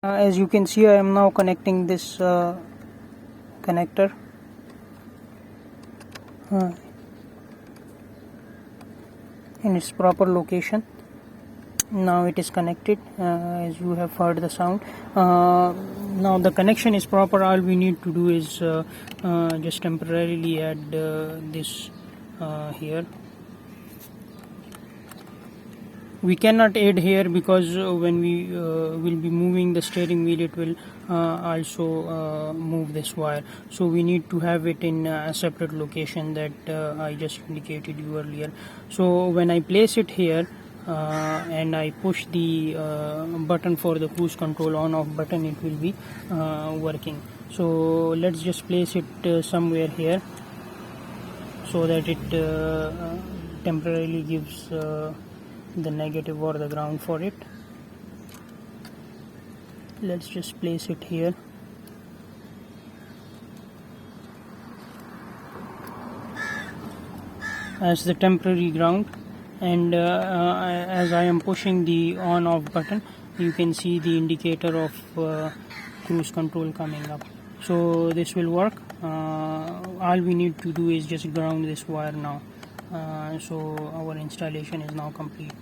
As you can see, I am now connecting this connector in its proper location. Now it is connected, as you have heard the sound. Now the connection is proper. All we need to do is just temporarily add this here. We cannot add here because when we will be moving the steering wheel, it will also move this wire, so we need to have it in a separate location that I just indicated you earlier. So when I place it here and I push the button for the cruise control on off button, it will be working. So let's just place it somewhere here so that it temporarily gives the negative or the ground for it. Let's just place it here. As the temporary ground, and as I am pushing the on off button, you can see the indicator of cruise control coming up. So this will work. All we need to do is just ground this wire now. So our installation is now complete.